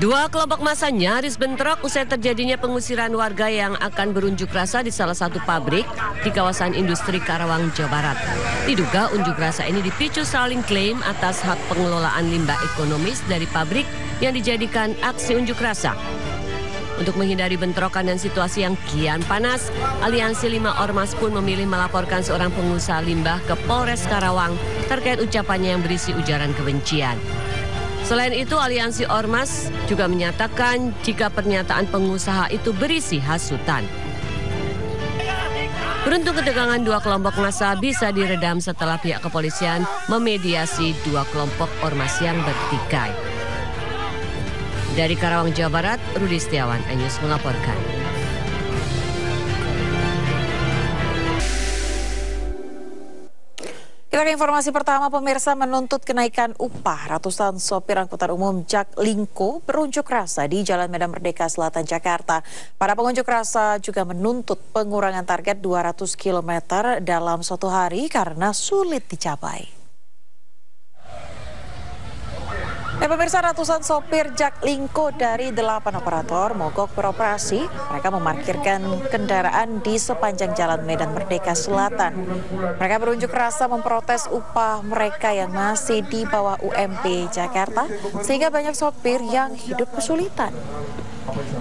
Dua kelompok massa nyaris bentrok usai terjadinya pengusiran warga yang akan berunjuk rasa di salah satu pabrik di kawasan industri Karawang, Jawa Barat. Diduga unjuk rasa ini dipicu saling klaim atas hak pengelolaan limbah ekonomis dari pabrik yang dijadikan aksi unjuk rasa. Untuk menghindari bentrokan dan situasi yang kian panas, Aliansi 5 Ormas pun memilih melaporkan seorang pengusaha limbah ke Polres Karawang terkait ucapannya yang berisi ujaran kebencian. Selain itu, Aliansi Ormas juga menyatakan jika pernyataan pengusaha itu berisi hasutan. Beruntung ketegangan dua kelompok massa bisa diredam setelah pihak kepolisian memediasi dua kelompok ormas yang bertikai. Dari Karawang, Jawa Barat, Rudi Setiawan, iNews melaporkan. Kita ke informasi pertama, pemirsa menuntut kenaikan upah. Ratusan sopir angkutan umum Jak Lingko berunjuk rasa di Jalan Medan Merdeka Selatan, Jakarta. Para pengunjuk rasa juga menuntut pengurangan target 200 km dalam suatu hari karena sulit dicapai. Pemirsa, ratusan sopir Jak Lingko dari 8 operator mogok beroperasi. Mereka memarkirkan kendaraan di sepanjang Jalan Medan Merdeka Selatan. Mereka berunjuk rasa memprotes upah mereka yang masih di bawah UMP Jakarta, sehingga banyak sopir yang hidup kesulitan.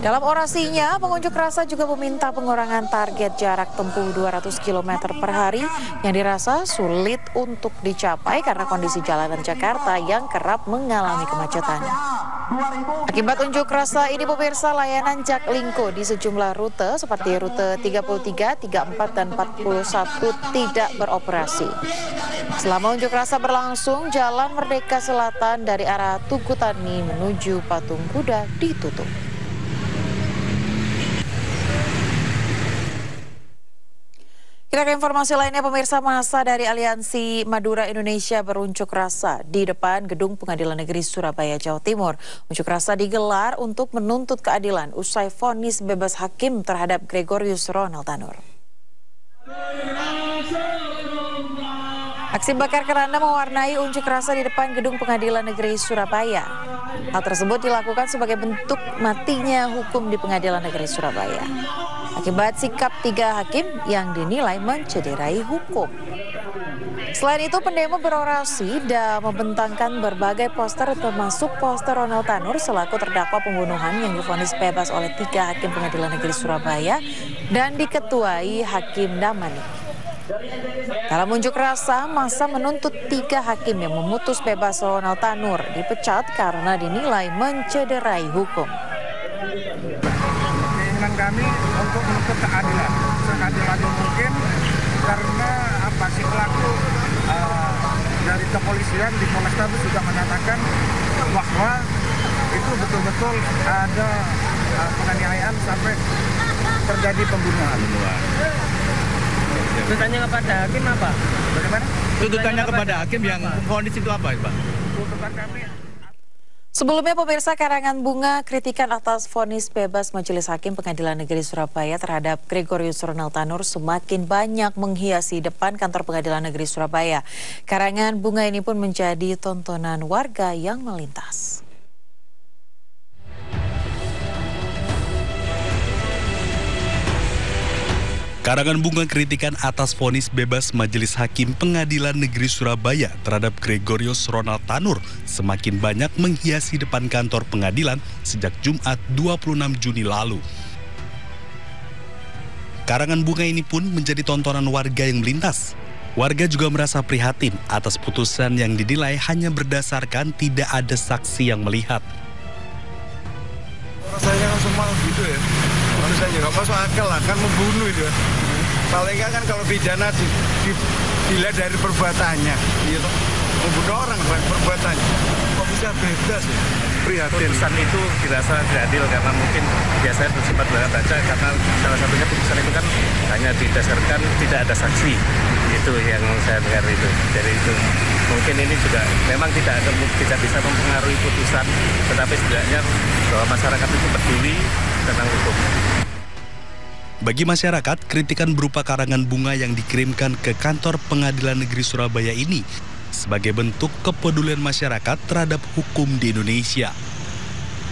Dalam orasinya, pengunjuk rasa juga meminta pengurangan target jarak tempuh 200 km per hari yang dirasa sulit untuk dicapai karena kondisi jalanan Jakarta yang kerap mengalami kemacetan. Akibat unjuk rasa ini, pemirsa, layanan Jak Lingko di sejumlah rute seperti rute 33, 34, dan 41 tidak beroperasi. Selama unjuk rasa berlangsung, Jalan Merdeka Selatan dari arah Tugu Tani menuju Patung Kuda ditutup. Kita ke informasi lainnya, pemirsa. Massa dari Aliansi Madura Indonesia berunjuk rasa di depan Gedung Pengadilan Negeri Surabaya, Jawa Timur. Unjuk rasa digelar untuk menuntut keadilan usai vonis bebas hakim terhadap Gregorius Ronald Tanur. Aksi bakar keranda mewarnai unjuk rasa di depan Gedung Pengadilan Negeri Surabaya. Hal tersebut dilakukan sebagai bentuk matinya hukum di Pengadilan Negeri Surabaya akibat sikap 3 hakim yang dinilai mencederai hukum. Selain itu, pendemo berorasi dan membentangkan berbagai poster termasuk poster Ronald Tanur selaku terdakwa pembunuhan yang divonis bebas oleh 3 hakim Pengadilan Negeri Surabaya dan diketuai Hakim Damani. Dalam unjuk rasa, massa menuntut 3 hakim yang memutus bebas Ronald Tanur dipecat karena dinilai mencederai hukum. Keinginan kami untuk menuntut keadilan seadil-adil mungkin karena si pelaku dari kepolisian di Polrestabes juga menyatakan bahwa itu betul-betul ada penganiayaan sampai terjadi pembunuhan. Tuntutannya kepada hakim apa? Bagaimana? Tuntutannya kepada hakim yang vonis itu apa, Pak? Tuntutan kami. Sebelumnya, pemirsa, karangan bunga kritikan atas vonis bebas Majelis Hakim Pengadilan Negeri Surabaya terhadap Gregorius Ronald Tanur semakin banyak menghiasi depan kantor Pengadilan Negeri Surabaya. Karangan bunga ini pun menjadi tontonan warga yang melintas. Karangan bunga kritikan atas vonis bebas Majelis Hakim Pengadilan Negeri Surabaya terhadap Gregorius Ronald Tanur semakin banyak menghiasi depan kantor pengadilan sejak Jumat 26 Juni lalu. Karangan bunga ini pun menjadi tontonan warga yang melintas. Warga juga merasa prihatin atas putusan yang dinilai hanya berdasarkan tidak ada saksi yang melihat. Rasanya kan semua gitu ya. Rasanya nggak masuk akal lah, kan membunuh itu ya. Paling nggak kan kalau pidana dilihat dari perbuatannya, gitu. Membunuh orang bukan perbuatannya. Kok bisa bebas ya? Prihatin. Putusan itu dirasa tidak adil karena mungkin biasanya bersifat baca karena salah satunya putusan itu kan hanya didasarkan tidak ada saksi. Itu yang saya dengar itu. Jadi itu mungkin ini juga memang tidak bisa mempengaruhi putusan, tetapi setidaknya bahwa masyarakat itu peduli tentang hukum. Bagi masyarakat, kritikan berupa karangan bunga yang dikirimkan ke kantor Pengadilan Negeri Surabaya ini sebagai bentuk kepedulian masyarakat terhadap hukum di Indonesia.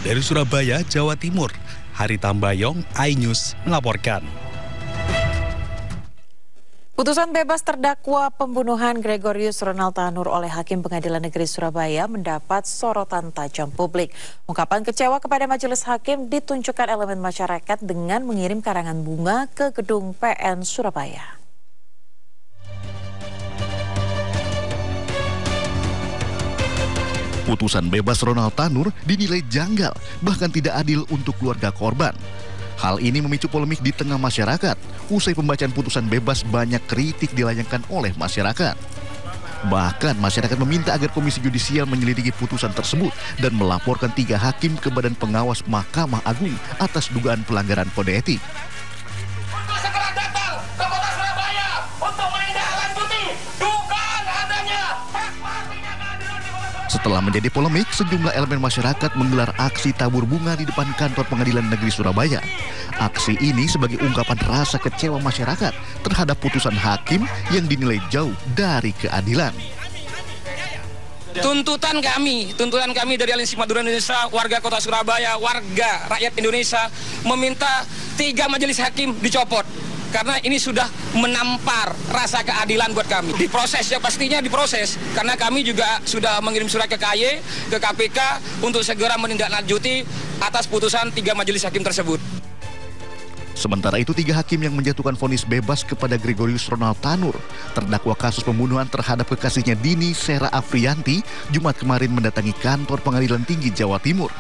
Dari Surabaya, Jawa Timur, Hari Tambayong, iNews melaporkan. Putusan bebas terdakwa pembunuhan Gregorius Ronald Tanur oleh Hakim Pengadilan Negeri Surabaya mendapat sorotan tajam publik. Ungkapan kecewa kepada majelis hakim ditunjukkan elemen masyarakat dengan mengirim karangan bunga ke gedung PN Surabaya. Putusan bebas Ronald Tanur dinilai janggal, bahkan tidak adil untuk keluarga korban. Hal ini memicu polemik di tengah masyarakat. Usai pembacaan putusan bebas, banyak kritik dilayangkan oleh masyarakat. Bahkan masyarakat meminta agar Komisi Yudisial menyelidiki putusan tersebut dan melaporkan 3 hakim ke Badan Pengawas Mahkamah Agung atas dugaan pelanggaran kode etik. Setelah menjadi polemik, sejumlah elemen masyarakat menggelar aksi tabur bunga di depan kantor Pengadilan Negeri Surabaya. Aksi ini sebagai ungkapan rasa kecewa masyarakat terhadap putusan hakim yang dinilai jauh dari keadilan. Tuntutan kami dari Aliansi Madura Indonesia, warga Kota Surabaya, warga rakyat Indonesia meminta 3 majelis hakim dicopot. Karena ini sudah menampar rasa keadilan buat kami. Diproses, ya pastinya diproses. Karena kami juga sudah mengirim surat ke KY, ke KPK untuk segera menindaklanjuti atas putusan 3 majelis hakim tersebut. Sementara itu 3 hakim yang menjatuhkan vonis bebas kepada Gregorius Ronald Tanur, terdakwa kasus pembunuhan terhadap kekasihnya Dini Sera Afriyanti, Jumat kemarin mendatangi kantor Pengadilan Tinggi Jawa Timur.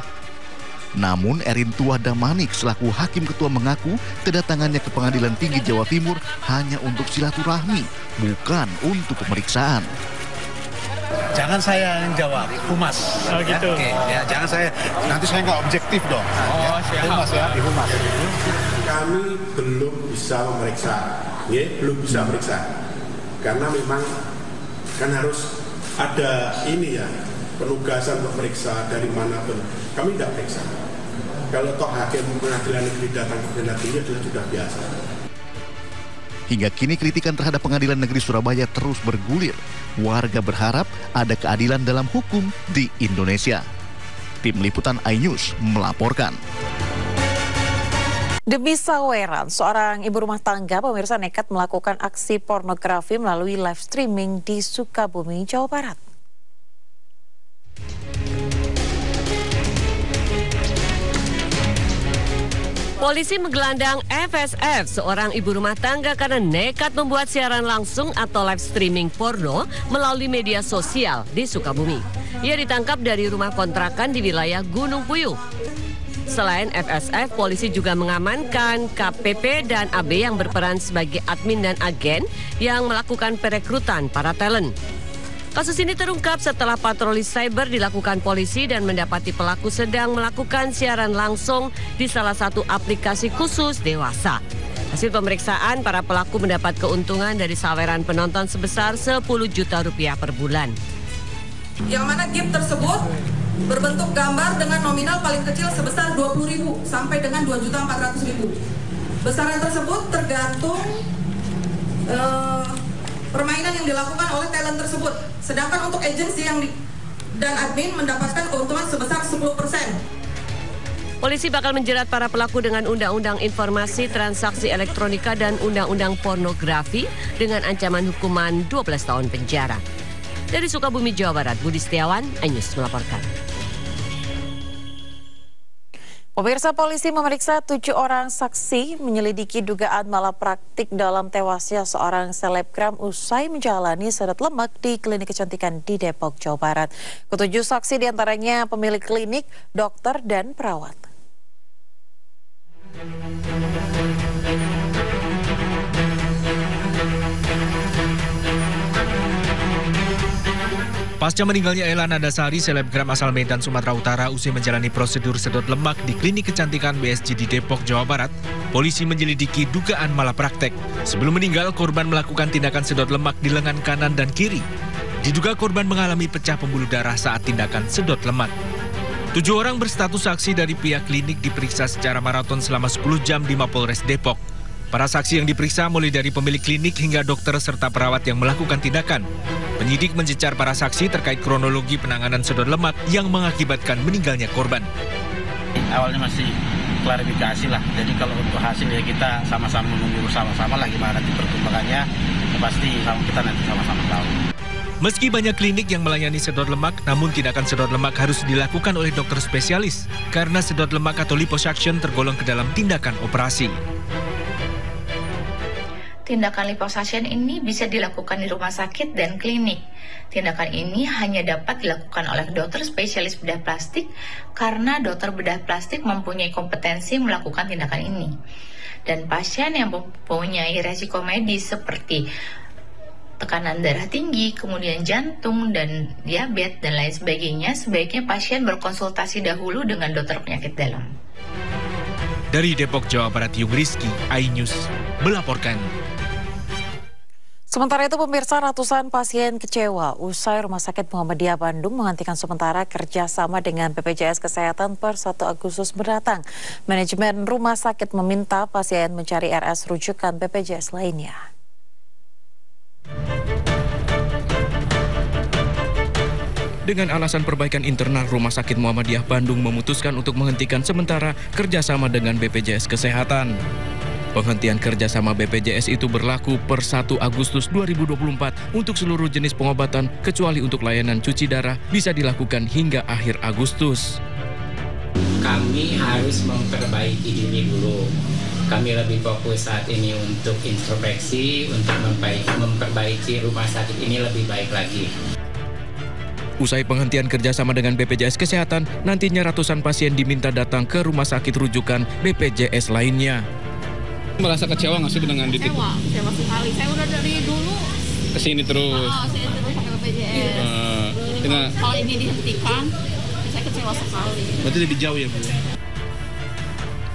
Namun Erin Tua Damanik selaku hakim ketua mengaku kedatangannya ke Pengadilan Tinggi Jawa Timur hanya untuk silaturahmi, bukan untuk pemeriksaan. Jangan saya yang jawab, Humas. Oh gitu. Ya, jangan saya, nanti saya nggak objektif dong. Oh, siap. Humas ya, di Humas. Kami belum bisa memeriksa, ya, belum bisa memeriksa. Karena memang kan harus ada ini ya, penugasan untuk meriksa dari mana pun. Kami tidak periksa. Kalau toh hakim pengadilan negeri datang ke pengadilan tinggi adalah sudah biasa. Hingga kini kritikan terhadap Pengadilan Negeri Surabaya terus bergulir. Warga berharap ada keadilan dalam hukum di Indonesia. Tim Liputan iNews melaporkan. Demi saweran, seorang ibu rumah tangga pemirsa nekat melakukan aksi pornografi melalui live streaming di Sukabumi, Jawa Barat. Polisi menggelandang FSF, seorang ibu rumah tangga karena nekat membuat siaran langsung atau live streaming porno melalui media sosial di Sukabumi. Ia ditangkap dari rumah kontrakan di wilayah Gunung Puyuh. Selain FSF, polisi juga mengamankan KPP dan AB yang berperan sebagai admin dan agen yang melakukan perekrutan para talent. Kasus ini terungkap setelah patroli cyber dilakukan polisi dan mendapati pelaku sedang melakukan siaran langsung di salah satu aplikasi khusus dewasa. Hasil pemeriksaan, para pelaku mendapat keuntungan dari saweran penonton sebesar 10 juta rupiah per bulan. Yang mana gift tersebut berbentuk gambar dengan nominal paling kecil sebesar 20.000 sampai dengan 2.400.000. Besaran tersebut tergantung permainan yang dilakukan oleh talent tersebut. Sedangkan untuk agensi dan admin mendapatkan keuntungan sebesar 10%. Polisi bakal menjerat para pelaku dengan Undang-Undang Informasi Transaksi Elektronika dan Undang-Undang Pornografi dengan ancaman hukuman 12 tahun penjara. Dari Sukabumi, Jawa Barat, Budi Setiawan, iNews melaporkan. Pemirsa, polisi memeriksa 7 orang saksi menyelidiki dugaan malapraktik dalam tewasnya seorang selebgram usai menjalani sedot lemak di klinik kecantikan di Depok, Jawa Barat. Ketujuh saksi diantaranya pemilik klinik, dokter, dan perawat. Pasca meninggalnya Ella Nadasari, selebgram asal Medan, Sumatera Utara, usai menjalani prosedur sedot lemak di klinik kecantikan BSG di Depok, Jawa Barat, polisi menyelidiki dugaan malapraktek. Sebelum meninggal, korban melakukan tindakan sedot lemak di lengan kanan dan kiri. Diduga korban mengalami pecah pembuluh darah saat tindakan sedot lemak. 7 orang berstatus saksi dari pihak klinik diperiksa secara maraton selama 10 jam di Mapolres Depok. Para saksi yang diperiksa mulai dari pemilik klinik hingga dokter serta perawat yang melakukan tindakan. Penyidik mencecar para saksi terkait kronologi penanganan sedot lemak yang mengakibatkan meninggalnya korban. awalnya masih klarifikasi lah. Jadi kalau untuk hasil ya kita sama-sama menunggu bersama-sama lah gimana nanti perkembangannya. Pasti kita nanti sama-sama tahu. Meski banyak klinik yang melayani sedot lemak, namun tindakan sedot lemak harus dilakukan oleh dokter spesialis karena sedot lemak atau liposuction tergolong ke dalam tindakan operasi. Tindakan liposuction ini bisa dilakukan di rumah sakit dan klinik. Tindakan ini hanya dapat dilakukan oleh dokter spesialis bedah plastik karena dokter bedah plastik mempunyai kompetensi melakukan tindakan ini. Dan pasien yang mempunyai resiko medis seperti tekanan darah tinggi, kemudian jantung dan diabetes dan lain sebagainya, sebaiknya pasien berkonsultasi dahulu dengan dokter penyakit dalam. Dari Depok, Jawa Barat, Yung Rizky, iNews melaporkan. Sementara itu pemirsa, ratusan pasien kecewa usai Rumah Sakit Muhammadiyah Bandung menghentikan sementara kerjasama dengan BPJS Kesehatan per 1 Agustus mendatang. Manajemen rumah sakit meminta pasien mencari RS rujukan BPJS lainnya. Dengan alasan perbaikan internal, Rumah Sakit Muhammadiyah Bandung memutuskan untuk menghentikan sementara kerjasama dengan BPJS Kesehatan. Penghentian kerjasama BPJS itu berlaku per 1 Agustus 2024 untuk seluruh jenis pengobatan kecuali untuk layanan cuci darah bisa dilakukan hingga akhir Agustus. Kami harus memperbaiki diri dulu. Kami lebih fokus saat ini untuk introspeksi, untuk memperbaiki rumah sakit ini lebih baik lagi. Usai penghentian kerjasama dengan BPJS Kesehatan, nantinya ratusan pasien diminta datang ke rumah sakit rujukan BPJS lainnya. Merasa kecewa nggak sih dengan titik? Kecewa sekali. Saya udah dari dulu kesini terus. Saya terus pakai BPJS. Kalau ini dihentikan, saya kecewa sekali. Berarti lebih jauh ya, Bu?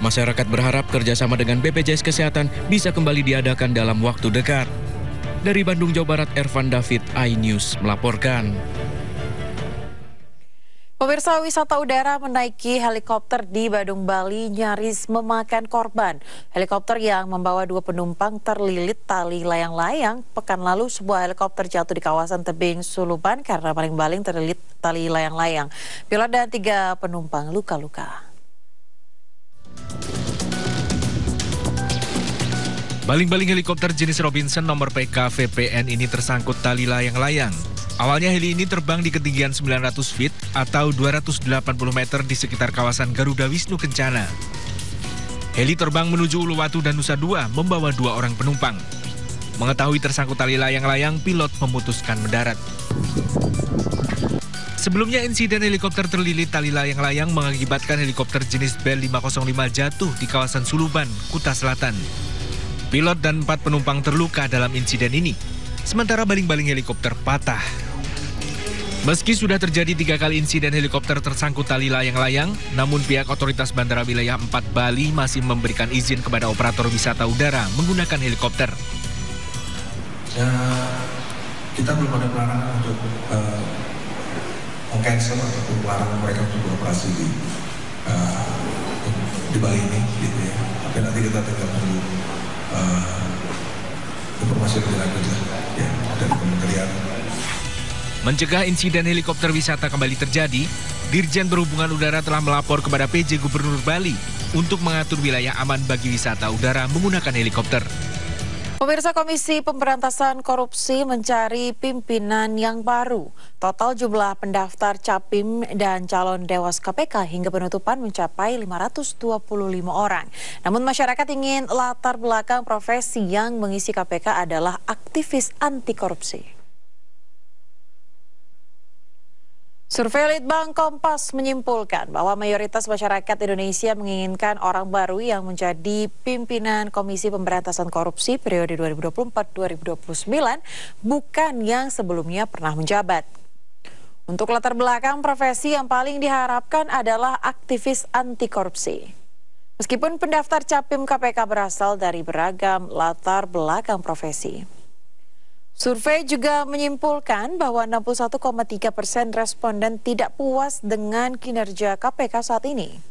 Masyarakat berharap kerjasama dengan BPJS Kesehatan bisa kembali diadakan dalam waktu dekat. Dari Bandung, Jawa Barat, Ervan David, iNews melaporkan. Pemirsa, wisata udara menaiki helikopter di Badung, Bali nyaris memakan korban. Helikopter yang membawa 2 penumpang terlilit tali layang-layang. Pekan lalu sebuah helikopter jatuh di kawasan tebing Suluban karena baling-baling terlilit tali layang-layang. Pilot dan 3 penumpang luka-luka. Baling-baling helikopter jenis Robinson nomor PKVPN ini tersangkut tali layang-layang. Awalnya heli ini terbang di ketinggian 900 feet atau 280 meter di sekitar kawasan Garuda Wisnu Kencana. Heli terbang menuju Uluwatu dan Nusa Dua membawa 2 orang penumpang. Mengetahui tersangkut tali layang-layang, pilot memutuskan mendarat. Sebelumnya insiden helikopter terlilit tali layang-layang mengakibatkan helikopter jenis Bell 505 jatuh di kawasan Suluban, Kuta Selatan. Pilot dan 4 penumpang terluka dalam insiden ini. Sementara baling-baling helikopter patah. Meski sudah terjadi 3 kali insiden helikopter tersangkut tali layang-layang, namun pihak otoritas Bandara Wilayah 4 Bali masih memberikan izin kepada operator wisata udara menggunakan helikopter. Ya, kita belum ada pelarangan untuk meng-cancel ataupun melarang mereka untuk beroperasi di Bali ini, gitu ya. Tapi nanti kita tinggal menunggu informasi lebih lanjut ya dari Kementerian. Mencegah insiden helikopter wisata kembali terjadi, Dirjen Perhubungan Udara telah melapor kepada PJ Gubernur Bali untuk mengatur wilayah aman bagi wisata udara menggunakan helikopter. Pemirsa, Komisi Pemberantasan Korupsi mencari pimpinan yang baru. Total jumlah pendaftar Capim dan calon Dewas KPK hingga penutupan mencapai 525 orang. Namun masyarakat ingin latar belakang profesi yang mengisi KPK adalah aktivis anti korupsi. Survei Litbang Kompas menyimpulkan bahwa mayoritas masyarakat Indonesia menginginkan orang baru yang menjadi pimpinan Komisi Pemberantasan Korupsi periode 2024-2029, bukan yang sebelumnya pernah menjabat. Untuk latar belakang profesi yang paling diharapkan adalah aktivis anti korupsi. Meskipun pendaftar Capim KPK berasal dari beragam latar belakang profesi. Survei juga menyimpulkan bahwa 61,3% responden tidak puas dengan kinerja KPK saat ini.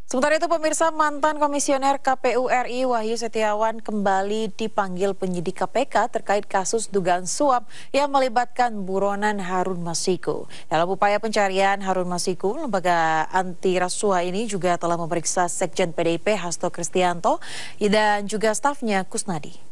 Sementara itu pemirsa, mantan komisioner KPU RI Wahyu Setiawan kembali dipanggil penyidik KPK terkait kasus dugaan suap yang melibatkan buronan Harun Masiku. Dalam upaya pencarian Harun Masiku, lembaga anti rasuah ini juga telah memeriksa Sekjen PDIP Hasto Kristianto dan juga stafnya Kusnadi.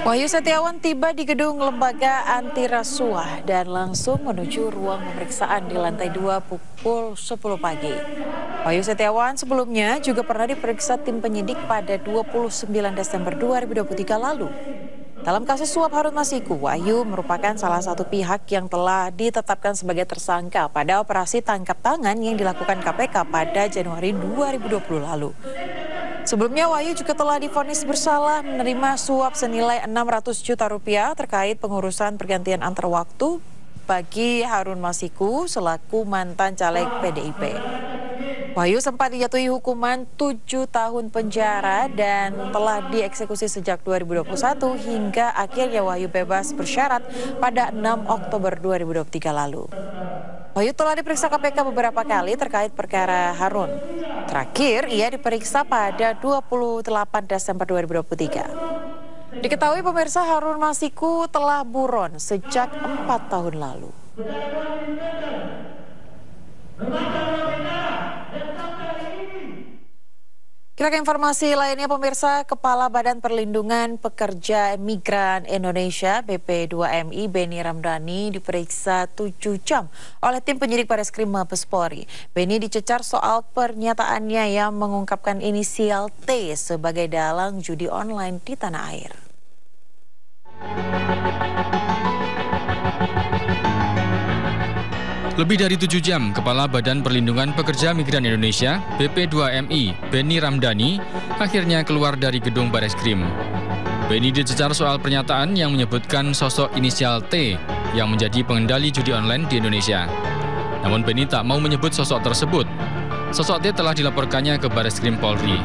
Wahyu Setiawan tiba di gedung lembaga anti rasuah dan langsung menuju ruang pemeriksaan di lantai 2 pukul 10 pagi. Wahyu Setiawan sebelumnya juga pernah diperiksa tim penyidik pada 29 Desember 2023 lalu. Dalam kasus suap Harun Masiku, Wahyu merupakan salah satu pihak yang telah ditetapkan sebagai tersangka pada operasi tangkap tangan yang dilakukan KPK pada Januari 2020 lalu. Sebelumnya Wahyu juga telah divonis bersalah menerima suap senilai 600 juta rupiah terkait pengurusan pergantian antar waktu bagi Harun Masiku selaku mantan caleg PDIP. Wahyu sempat dijatuhi hukuman 7 tahun penjara dan telah dieksekusi sejak 2021 hingga akhirnya Wahyu bebas bersyarat pada 6 Oktober 2023 lalu. Wahyu telah diperiksa KPK beberapa kali terkait perkara Harun. Terakhir, ia diperiksa pada 28 Desember 2023. Diketahui pemirsa, Harun Masiku telah buron sejak 4 tahun lalu. Kita ke informasi lainnya pemirsa, Kepala Badan Perlindungan Pekerja Migran Indonesia BP2MI Beni Ramdhani diperiksa 7 jam oleh tim penyidik Bareskrim Mabes Polri. Beni dicecar soal pernyataannya yang mengungkapkan inisial T sebagai dalang judi online di tanah air. Lebih dari 7 jam, Kepala Badan Perlindungan Pekerja Migran Indonesia, BP2MI, Beni Ramdhani, akhirnya keluar dari gedung Bareskrim. Beni dicecar soal pernyataan yang menyebutkan sosok inisial T yang menjadi pengendali judi online di Indonesia. Namun Beni tak mau menyebut sosok tersebut. Sosok T telah dilaporkannya ke Bareskrim Polri.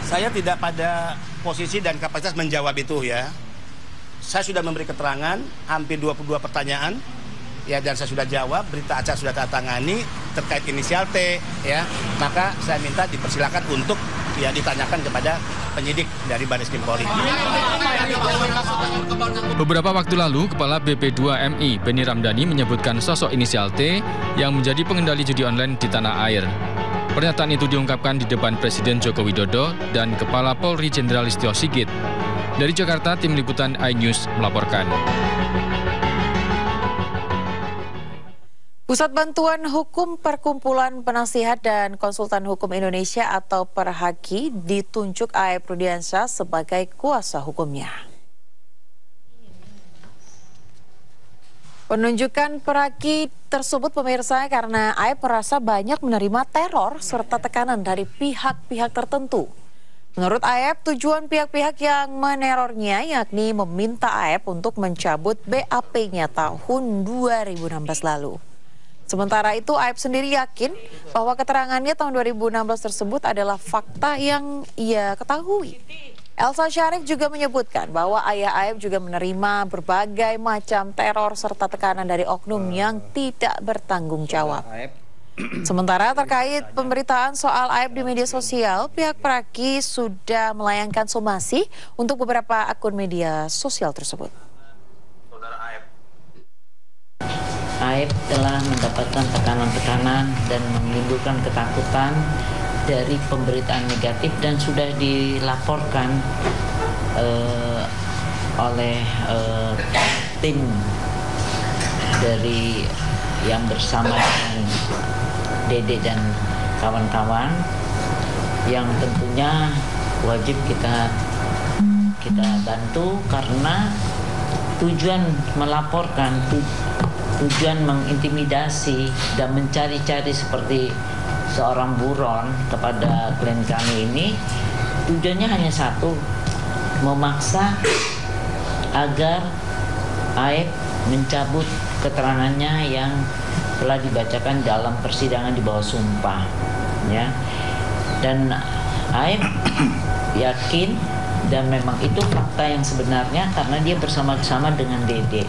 Saya tidak pada posisi dan kapasitas menjawab itu ya. Saya sudah memberi keterangan hampir 22 pertanyaan. Ya, dan saya sudah jawab, berita acara sudah tangani terkait inisial T, ya. Maka saya minta dipersilakan untuk ya ditanyakan kepada penyidik dari Bareskrim Polri. Beberapa waktu lalu, Kepala BP2MI Beni Ramdhani menyebutkan sosok inisial T yang menjadi pengendali judi online di tanah air. Pernyataan itu diungkapkan di depan Presiden Joko Widodo dan Kepala Polri Jenderal Listio Sigit. Dari Jakarta, tim liputan iNews melaporkan. Pusat Bantuan Hukum Perkumpulan Penasihat dan Konsultan Hukum Indonesia atau Perhaki ditunjuk Aep Rudiansyah sebagai kuasa hukumnya. Penunjukan Perhaki tersebut pemirsa karena Aep merasa banyak menerima teror serta tekanan dari pihak-pihak tertentu. Menurut Aep, tujuan pihak-pihak yang menerornya yakni meminta Aep untuk mencabut BAP-nya tahun 2016 lalu. Sementara itu, Aep sendiri yakin bahwa keterangannya tahun 2016 tersebut adalah fakta yang ia ketahui. Elsa Syarif juga menyebutkan bahwa ayah Aep juga menerima berbagai macam teror serta tekanan dari oknum yang tidak bertanggung jawab. Sementara terkait pemberitaan soal Aep di media sosial, pihak Perhaki sudah melayangkan somasi untuk beberapa akun media sosial tersebut. Aep telah mendapatkan tekanan-tekanan dan menimbulkan ketakutan dari pemberitaan negatif dan sudah dilaporkan oleh tim dari yang bersama dengan Dede dan kawan-kawan yang tentunya wajib kita kita bantu karena tujuan melaporkan, tujuan mengintimidasi dan mencari-cari seperti seorang buron kepada klien kami ini, tujuannya hanya satu, memaksa agar Aib mencabut keterangannya yang telah dibacakan dalam persidangan di bawah sumpah, ya. Dan Aib yakin dan memang itu fakta yang sebenarnya karena dia bersama-sama dengan Dede.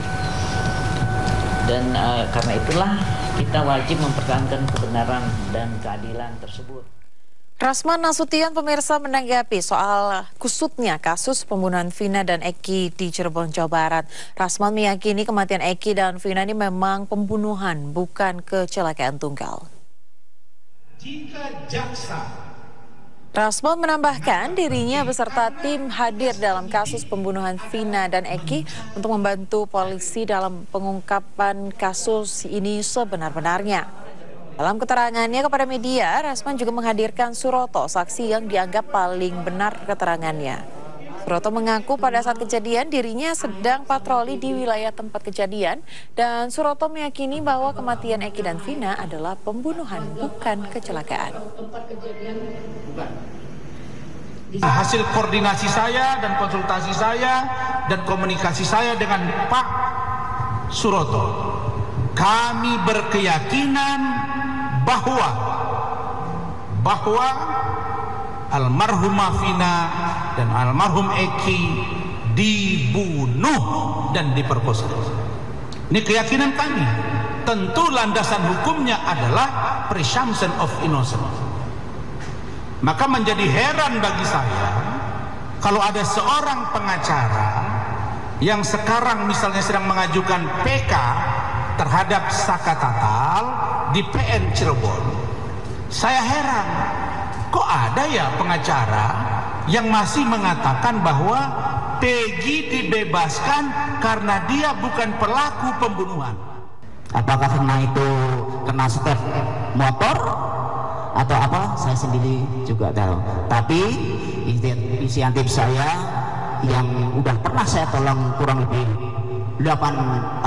Dan karena itulah kita wajib mempertahankan kebenaran dan keadilan tersebut. Rasman Nasution pemirsa menanggapi soal kusutnya kasus pembunuhan Vina dan Eki di Cirebon, Jawa Barat. Rasman meyakini kematian Eki dan Vina ini memang pembunuhan, bukan kecelakaan tunggal. Jika jaksa Rasman menambahkan dirinya beserta tim hadir dalam kasus pembunuhan Vina dan Eki untuk membantu polisi dalam pengungkapan kasus ini sebenar-benarnya. Dalam keterangannya kepada media, Rasman juga menghadirkan Suroto, saksi yang dianggap paling benar keterangannya. Suroto mengaku pada saat kejadian dirinya sedang patroli di wilayah tempat kejadian dan Suroto meyakini bahwa kematian Eki dan Vina adalah pembunuhan, bukan kecelakaan. Hasil koordinasi saya dan konsultasi saya dan komunikasi saya dengan Pak Suroto, kami berkeyakinan bahwa almarhumah Vina dan almarhum Eki dibunuh dan diperkosa. Ini keyakinan kami. Tentu landasan hukumnya adalah presumption of innocence. Maka menjadi heran bagi saya kalau ada seorang pengacara yang sekarang misalnya sedang mengajukan PK terhadap Saka Tatal di PN Cirebon. Saya heran, kok ada ya pengacara yang masih mengatakan bahwa Peggy dibebaskan karena dia bukan pelaku pembunuhan. Apakah karena itu kena setir motor atau apa, saya sendiri juga tahu. Tapi inisiatif saya yang udah pernah saya tolong kurang lebih 8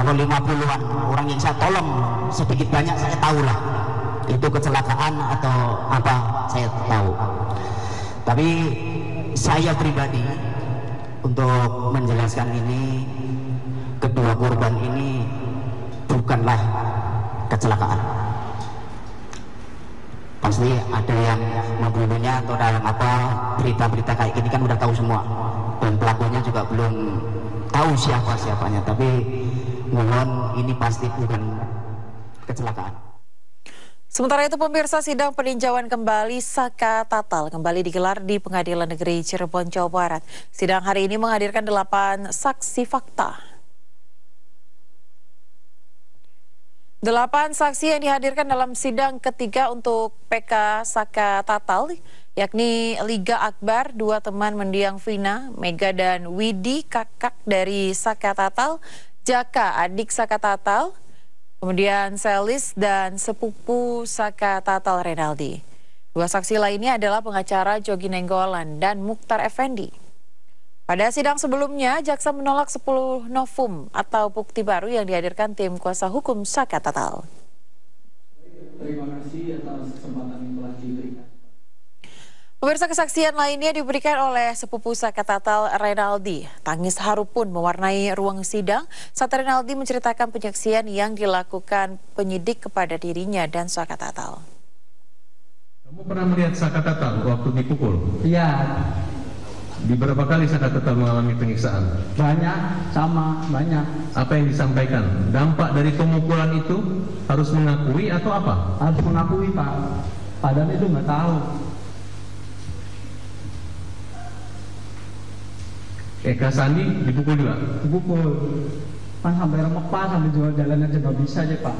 atau 50-an orang yang saya tolong, sedikit banyak saya tahu lah itu kecelakaan atau apa, saya tahu. Tapi saya pribadi untuk menjelaskan ini, kedua korban ini bukanlah kecelakaan. Pasti ada yang membunuhnya atau dalam apa, berita-berita kayak gini kan udah tahu semua, dan pelakunya juga belum tahu siapanya, tapi mohon ini pasti bukan kecelakaan. Sementara itu pemirsa, sidang peninjauan kembali Saka Tatal kembali digelar di Pengadilan Negeri Cirebon, Jawa Barat. Sidang hari ini menghadirkan 8 saksi fakta. 8 saksi yang dihadirkan dalam sidang ketiga untuk PK Saka Tatal, yakni Liga Akbar, 2 teman mendiang Vina, Mega dan Widi, kakak dari Saka Tatal, Jaka, adik Saka Tatal, kemudian Selis dan sepupu Saka Tatal Renaldi. 2 saksi lainnya adalah pengacara Jogi Nenggolan dan Mukhtar Effendi. Pada sidang sebelumnya, jaksa menolak 10 novum atau bukti baru yang dihadirkan tim kuasa hukum Saka Tatal. Terima kasih atas kesempatan yang telah diberikan. Pemirsa, kesaksian lainnya diberikan oleh sepupu Saka Tatal Renaldi. Tangis haru pun mewarnai ruang sidang saat Renaldi menceritakan penyaksian yang dilakukan penyidik kepada dirinya dan Saka Tatal. Kamu pernah melihat Saka Tatal waktu dipukul? Iya. Di berapa kali Saka Tatal mengalami penyiksaan? Banyak, sama, banyak. Apa yang disampaikan? Dampak dari pemukulan itu harus mengakui atau apa? Harus mengakui, Pak. Padahal itu nggak tahu. Eka Sandi dipukul juga? Dipukul. Kan sampai remek, Pak, sampai jual jalan aja nggak bisa aja, Pak.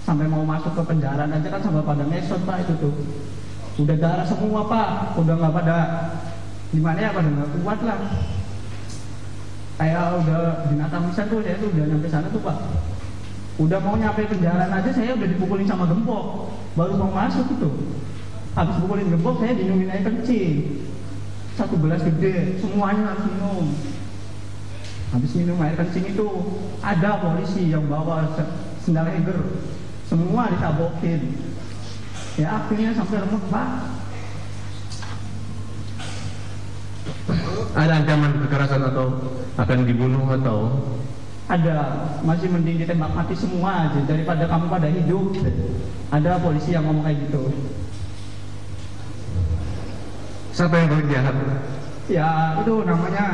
Sampai mau masuk ke penjara aja kan sampai pada ngesot, Pak, itu tuh. Udah darah semua, Pak. Udah nggak pada gimana ya, pada nggak kuat lah. Kayak udah binatang bisa tuh, saya tuh udah nyampe sana tuh, Pak. Udah mau nyampe penjara aja saya udah dipukulin sama gembok. Baru mau masuk itu. Habis pukulin gembok saya diminumin air kencing. 1 gelas gede, semuanya harus minum. Habis minum air kencing itu ada polisi yang bawa sendal heger, semua disabokin. Ya akhirnya sampai remuk, Pak. Ada ancaman kekerasan atau akan dibunuh atau? Ada, masih mending ditembak mati semua aja daripada kamu pada hidup. Ada polisi yang ngomong kayak gitu. Siapa yang paling jahat? Ya itu namanya,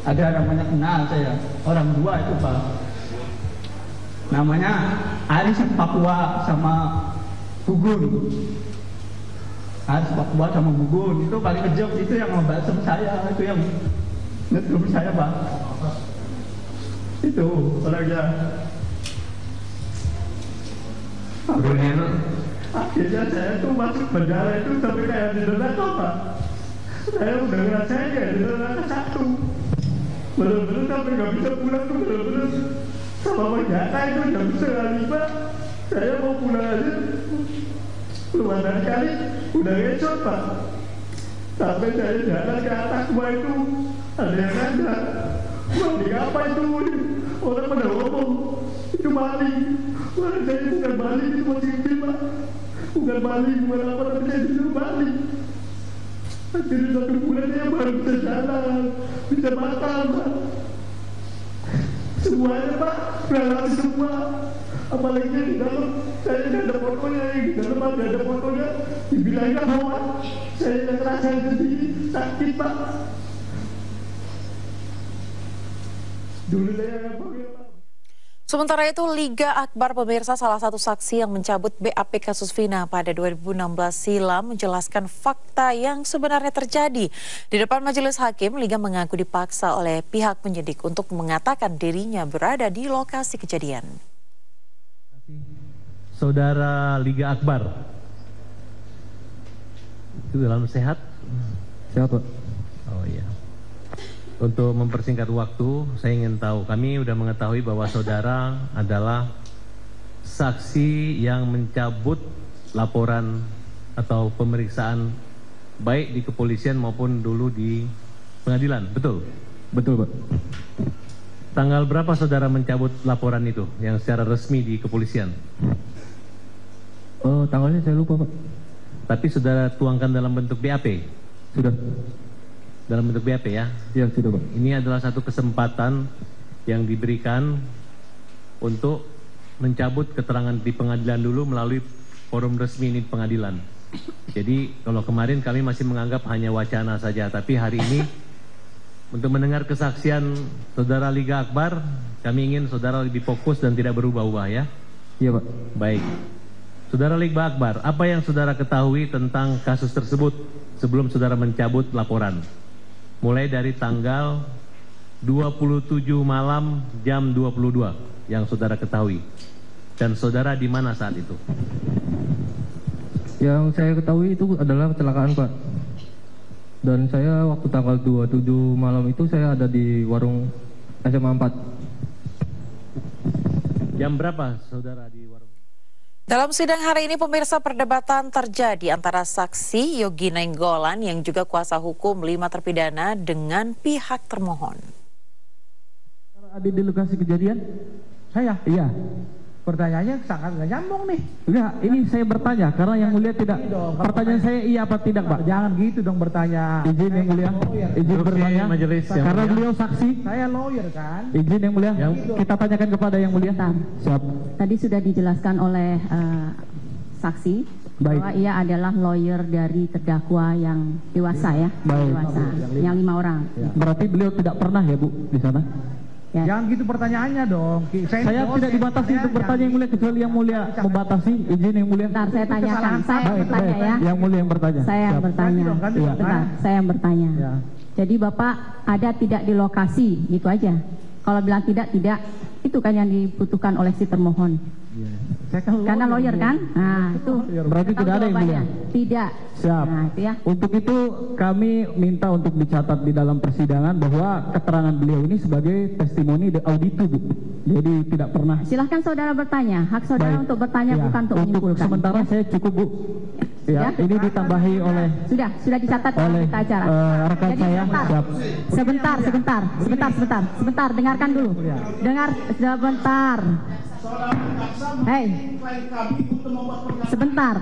ada namanya kenal saya, orang 2 itu Pak. Namanya Aris Papua sama Gugun. Aris Papua sama Gugun itu paling kejam, itu yang ngebalsem saya, itu yang ngedrum saya Pak. Itu orangnya. Akhirnya saya tuh masuk penjara itu sampai kayak di neraka Pak. Saya udah ngerasain kayak di neraka 1. Bener-bener sampai gak bisa pulang tuh, bener-bener sama penjara itu jam 4:30. Saya mau pulang aja, keluar dari kali udah ngesot Pak. Sampai saya jalan ke atas gua itu ada yang nanya, maling apa itu? Orang pada ngomong itu maling. Wah, saya bukan maling, itu positif Pak. Bukan maling, bukan apa, tapi saya disuruh maling. Akhirnya 1 bulan saya baru bisa jalan, bisa makan Pak. Semuanya Pak, beralami semua. Apalagi di dalam, saya tidak ada fotonya, di dalam ada fotonya. Dibilangnya hoax, saya yang ngerasain sendiri, sakit Pak. Dulu saya pakai Pak. Sementara itu, Liga Akbar pemirsa salah satu saksi yang mencabut BAP kasus Vina pada 2016 silam menjelaskan fakta yang sebenarnya terjadi. Di depan majelis hakim, Liga mengaku dipaksa oleh pihak penyidik untuk mengatakan dirinya berada di lokasi kejadian. Saudara Liga Akbar, itu dalam sehat? Sehat Pak. Oh iya. Untuk mempersingkat waktu, saya ingin tahu, kami sudah mengetahui bahwa saudara adalah saksi yang mencabut laporan atau pemeriksaan baik di kepolisian maupun dulu di pengadilan, betul? Betul Pak. Tanggal berapa saudara mencabut laporan itu yang secara resmi di kepolisian? Oh, tanggalnya saya lupa Pak. Tapi saudara tuangkan dalam bentuk BAP? Sudah. Dalam bentuk BAP ya? Iya, sudah Pak. Ini adalah satu kesempatan yang diberikan untuk mencabut keterangan di pengadilan dulu melalui forum resmi ini pengadilan. Jadi kalau kemarin kami masih menganggap hanya wacana saja, tapi hari ini untuk mendengar kesaksian saudara Liga Akbar, kami ingin saudara lebih fokus dan tidak berubah-ubah ya? Iya Pak. Baik. Saudara Liga Akbar, apa yang saudara ketahui tentang kasus tersebut sebelum saudara mencabut laporan? Mulai dari tanggal 27 malam jam 22 yang saudara ketahui. Dan saudara di mana saat itu? Yang saya ketahui itu adalah kecelakaan Pak. Dan saya waktu tanggal 27 malam itu saya ada di warung SMA 4. Jam berapa saudara di warung? Dalam sidang hari ini pemirsa, perdebatan terjadi antara saksi Yogi Nainggolan yang juga kuasa hukum 5 terpidana dengan pihak termohon. Ada di lokasi kejadian? Saya? Iya. Pertanyaannya sangat nggak nyambung nih. Enggak, ini saya bertanya karena yang mulia tidak. Pertanyaan saya iya apa tidak Pak? Jangan gitu dong bertanya. Izin yang mulia. Izin bertanya. Majelis karena beliau saksi. Saya lawyer kan. Izin yang mulia. Yang kita tanyakan kepada yang mulia. Siap. Tadi sudah dijelaskan oleh saksi bahwa ia adalah lawyer dari terdakwa yang dewasa ya. Baik. Dewasa. Yang 5 orang. Ya. Berarti beliau tidak pernah ya Bu di sana? Ya. Jangan gitu pertanyaannya dong. Saya tidak dibatasi untuk bertanya yang mulia, kecuali yang mulia membatasi. Izin yang mulia. Bentar, saya tanyakan. Saya yang bertanya ya. Yang mulia yang bertanya. Saya yang bertanya. Bentar, saya yang bertanya. Ya. Jadi Bapak ada tidak di lokasi, gitu aja. Kalau bilang tidak, itu kan yang dibutuhkan oleh si termohon. Ya. Karena lawyer kan? Nah, itu. Berarti tidak ada yang mulia? Tidak. Siap. Nah, itu ya. Untuk itu kami minta untuk dicatat di dalam persidangan bahwa keterangan beliau ini sebagai testimoni de audito Bu. Jadi tidak pernah. Silahkan saudara bertanya. Hak saudara untuk bertanya bukan untuk menyimpulkan. Sementara saya cukup Bu. Ya, ini ditambahi oleh sudah dicatat dalam berita acara. Rekan Jadi saya. Sebentar, dengarkan dulu. Dengar sebentar. Hei, sebentar.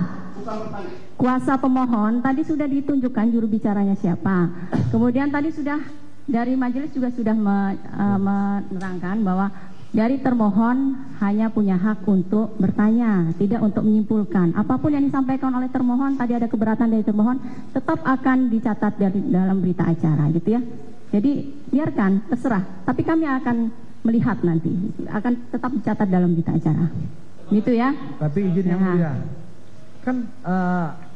Kuasa pemohon tadi sudah ditunjukkan juru bicaranya siapa. Kemudian tadi sudah dari majelis juga sudah menerangkan bahwa dari termohon hanya punya hak untuk bertanya, tidak untuk menyimpulkan. Apapun yang disampaikan oleh termohon, tadi ada keberatan dari termohon, tetap akan dicatat dalam berita acara, gitu ya. Jadi biarkan, terserah. Tapi kami akan melihat nanti, akan tetap dicatat dalam berita acara. Gitu ya. Tapi izin yang mulia. Kan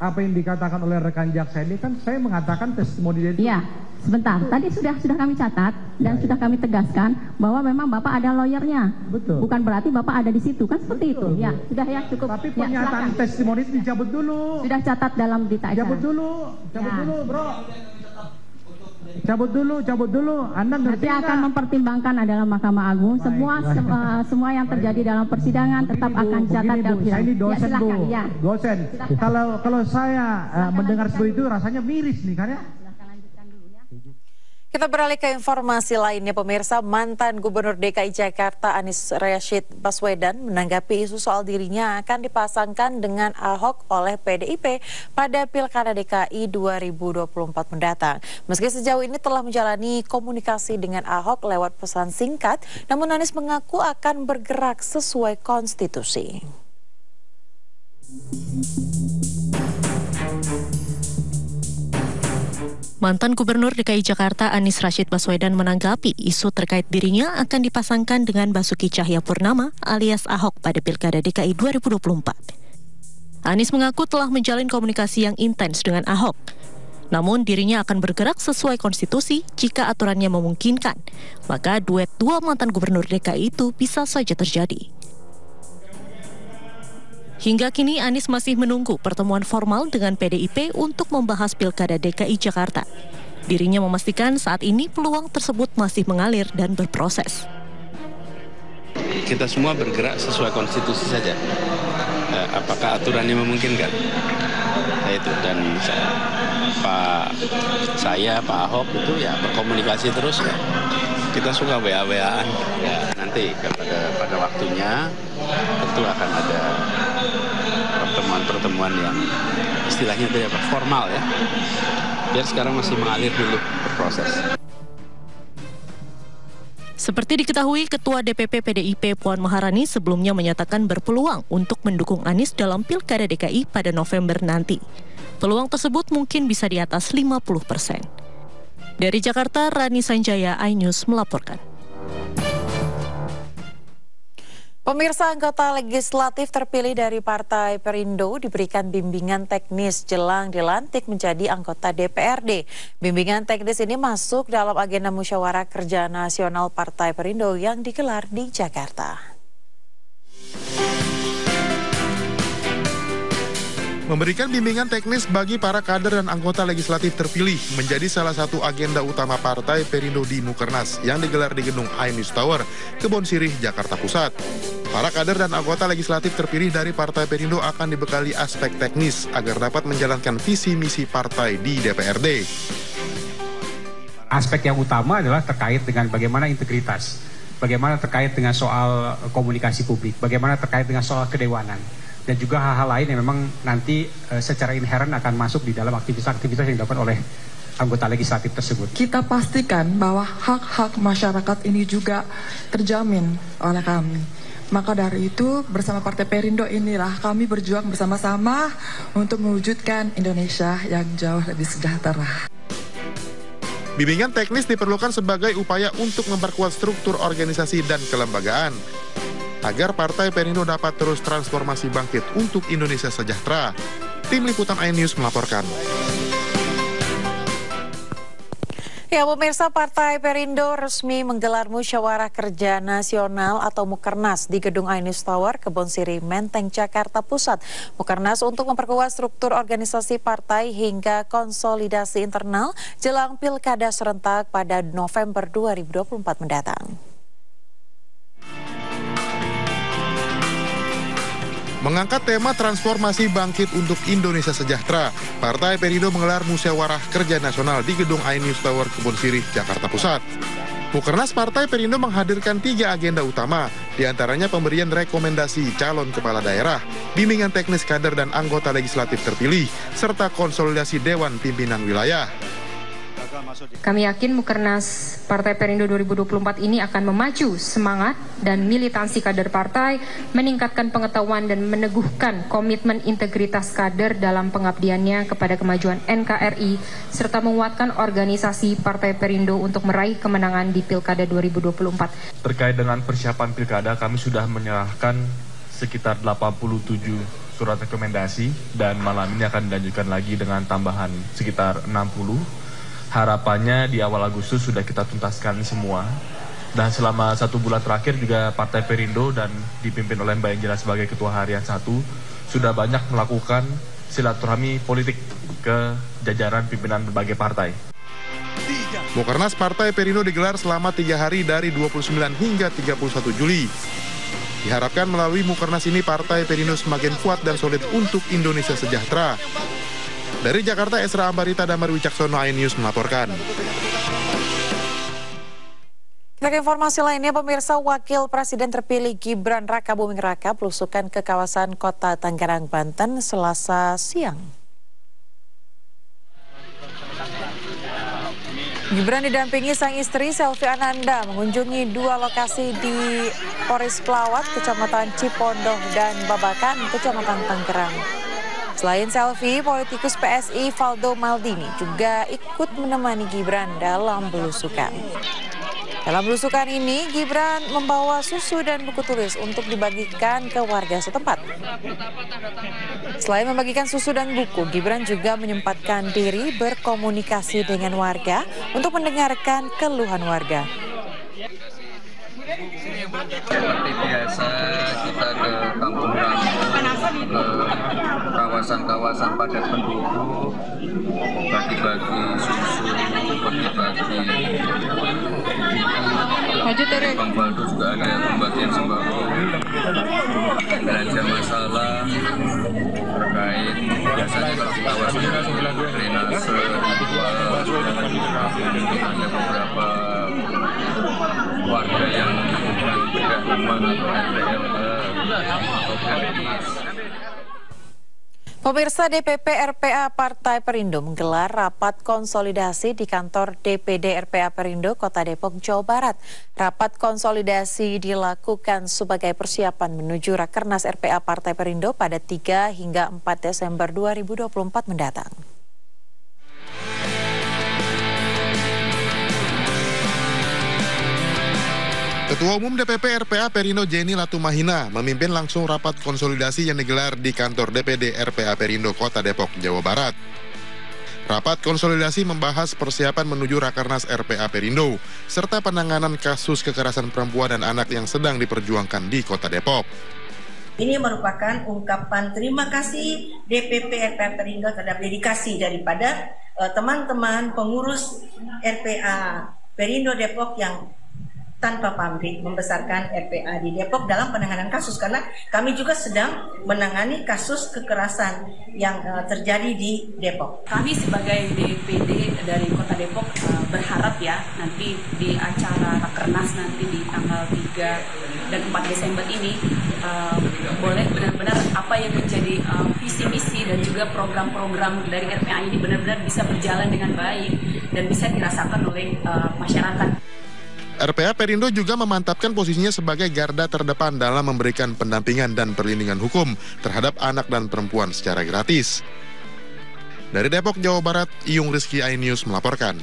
apa yang dikatakan oleh rekan jaksa ini kan saya mengatakan testimoni itu. Iya, sebentar. Tadi sudah kami catat dan sudah kami tegaskan bahwa memang Bapak ada lawyernya. Betul. Bukan berarti Bapak ada di situ, kan seperti itu. Ya, sudah ya cukup. Tapi pernyataan testimoni itu dicabut dulu. Sudah catat dalam berita acara. Cabut dulu, bro. Cabut dulu. Anda ngerti nanti akan mempertimbangkan adalah Mahkamah Agung. Semua yang terjadi dalam persidangan tetap akan catat dalam saya ini dosen, ya, silakan, ya. Dosen. Kalau saya mendengar seperti itu rasanya miris nih kan ya. Kita beralih ke informasi lainnya, pemirsa. Mantan Gubernur DKI Jakarta Anies Rashid Baswedan menanggapi isu soal dirinya akan dipasangkan dengan Ahok oleh PDIP pada Pilkada DKI 2024 mendatang. Meski sejauh ini telah menjalani komunikasi dengan Ahok lewat pesan singkat, namun Anies mengaku akan bergerak sesuai konstitusi. Mantan Gubernur DKI Jakarta Anies Rashid Baswedan menanggapi isu terkait dirinya akan dipasangkan dengan Basuki Cahayapurnama alias Ahok pada Pilkada DKI 2024. Anies mengaku telah menjalin komunikasi yang intens dengan Ahok. Namun dirinya akan bergerak sesuai konstitusi jika aturannya memungkinkan. Maka duet dua mantan Gubernur DKI itu bisa saja terjadi. Hingga kini Anies masih menunggu pertemuan formal dengan PDIP untuk membahas Pilkada DKI Jakarta. Dirinya memastikan saat ini peluang tersebut masih mengalir dan berproses. Kita semua bergerak sesuai konstitusi saja. Apakah aturannya memungkinkan? Itu dan Pak Ahok itu ya berkomunikasi terus ya. Kita suka WA-WA-an. Ya, nanti pada waktunya tentu akan ada pertemuan-pertemuan yang istilahnya tidak formal ya. Biar sekarang masih mengalir dulu berproses. Seperti diketahui, Ketua DPP PDIP Puan Maharani sebelumnya menyatakan berpeluang untuk mendukung Anies dalam Pilkada DKI pada November nanti. Peluang tersebut mungkin bisa di atas 50%. Dari Jakarta, Rani Sanjaya, iNews melaporkan. Pemirsa, anggota legislatif terpilih dari Partai Perindo diberikan bimbingan teknis jelang dilantik menjadi anggota DPRD. Bimbingan teknis ini masuk dalam agenda musyawarah kerja nasional Partai Perindo yang digelar di Jakarta. Memberikan bimbingan teknis bagi para kader dan anggota legislatif terpilih menjadi salah satu agenda utama Partai Perindo di Mukernas yang digelar di gedung iNews Tower, Kebon Sirih, Jakarta Pusat. Para kader dan anggota legislatif terpilih dari Partai Perindo akan dibekali aspek teknis agar dapat menjalankan visi misi partai di DPRD. Aspek yang utama adalah terkait dengan bagaimana integritas, bagaimana terkait dengan soal komunikasi publik, bagaimana terkait dengan soal kedewanan. Dan juga hal-hal lain yang memang nanti secara inheren akan masuk di dalam aktivitas-aktivitas yang dilakukan oleh anggota legislatif tersebut. Kita pastikan bahwa hak-hak masyarakat ini juga terjamin oleh kami. Maka dari itu bersama Partai Perindo inilah kami berjuang bersama-sama untuk mewujudkan Indonesia yang jauh lebih sejahtera. Bimbingan teknis diperlukan sebagai upaya untuk memperkuat struktur organisasi dan kelembagaan agar Partai Perindo dapat terus transformasi bangkit untuk Indonesia sejahtera. Tim Liputan iNews melaporkan. Ya, pemirsa, Partai Perindo resmi menggelar musyawarah kerja nasional atau Mukernas di gedung iNews Tower, Kebon Sirih, Menteng, Jakarta Pusat. Mukernas untuk memperkuat struktur organisasi partai hingga konsolidasi internal jelang Pilkada serentak pada November 2024 mendatang. Mengangkat tema transformasi bangkit untuk Indonesia Sejahtera, Partai Perindo menggelar musyawarah kerja nasional di Gedung iNews Tower Kebon Sirih, Jakarta Pusat. Mukernas Partai Perindo menghadirkan 3 agenda utama, diantaranya pemberian rekomendasi calon kepala daerah, bimbingan teknis kader dan anggota legislatif terpilih, serta konsolidasi Dewan Pimpinan Wilayah. Kami yakin Mukernas Partai Perindo 2024 ini akan memacu semangat dan militansi kader partai, meningkatkan pengetahuan dan meneguhkan komitmen integritas kader dalam pengabdiannya kepada kemajuan NKRI, serta menguatkan organisasi Partai Perindo untuk meraih kemenangan di Pilkada 2024. Terkait dengan persiapan Pilkada, kami sudah menyerahkan sekitar 87 surat rekomendasi dan malam ini akan dilanjutkan lagi dengan tambahan sekitar 60. Harapannya di awal Agustus sudah kita tuntaskan semua. Dan selama 1 bulan terakhir juga Partai Perindo dan dipimpin oleh Mbak Angela sebagai Ketua Harian 1 sudah banyak melakukan silaturahmi politik ke jajaran pimpinan berbagai partai. Mukernas Partai Perindo digelar selama 3 hari dari 29 hingga 31 Juli. Diharapkan melalui Mukernas ini Partai Perindo semakin kuat dan solid untuk Indonesia Sejahtera. Dari Jakarta, Esra Ambarita, Damar Wicaksono, iNews melaporkan. Kita ke informasi lainnya, pemirsa, Wakil Presiden terpilih Gibran Rakabuming Raka belusukan ke kawasan Kota Tangerang, Banten, Selasa siang. Gibran didampingi sang istri Selvi Ananda mengunjungi 2 lokasi di Poris Pelawat, Kecamatan Cipondoh, dan Babakan, Kecamatan Tangerang. Selain Selvi, politikus PSI Valdo Maldini juga ikut menemani Gibran dalam belusukan. Dalam belusukan ini, Gibran membawa susu dan buku tulis untuk dibagikan ke warga setempat. Selain membagikan susu dan buku, Gibran juga menyempatkan diri berkomunikasi dengan warga untuk mendengarkan keluhan warga. Seperti biasa kita ke kampung-kampung, ke kawasan-kawasan padat penduduk, bagi-bagi susu, bagi-bagi Bang Baldo juga ada yang pembagian sembako, belanja masalah terkait biasanya kalau di kawasan drainase, ada beberapa warga yang tidak aman atau RPLH atau gratis. Pemirsa, DPP RPA Partai Perindo menggelar rapat konsolidasi di kantor DPD RPA Perindo, Kota Depok, Jawa Barat. Rapat konsolidasi dilakukan sebagai persiapan menuju Rakernas RPA Partai Perindo pada 3 hingga 4 Desember 2024 mendatang. Ketua Umum DPP RPA Perindo Jenny Latumahina memimpin langsung rapat konsolidasi yang digelar di kantor DPD RPA Perindo Kota Depok, Jawa Barat. Rapat konsolidasi membahas persiapan menuju Rakernas RPA Perindo, serta penanganan kasus kekerasan perempuan dan anak yang sedang diperjuangkan di Kota Depok. Ini merupakan ungkapan terima kasih DPP RPA Perindo terhadap dedikasi daripada teman-teman pengurus RPA Perindo Depok yang tanpa pamrih membesarkan RPA di Depok dalam penanganan kasus, karena kami juga sedang menangani kasus kekerasan yang terjadi di Depok. Kami sebagai DPD dari Kota Depok berharap ya nanti di acara Rakernas nanti di tanggal 3 dan 4 Desember ini boleh benar-benar apa yang menjadi visi misi dan juga program-program dari RPA ini benar-benar bisa berjalan dengan baik dan bisa dirasakan oleh masyarakat. RPA Perindo juga memantapkan posisinya sebagai garda terdepan dalam memberikan pendampingan dan perlindungan hukum terhadap anak dan perempuan secara gratis. Dari Depok, Jawa Barat, Iyung Rizky, iNews melaporkan.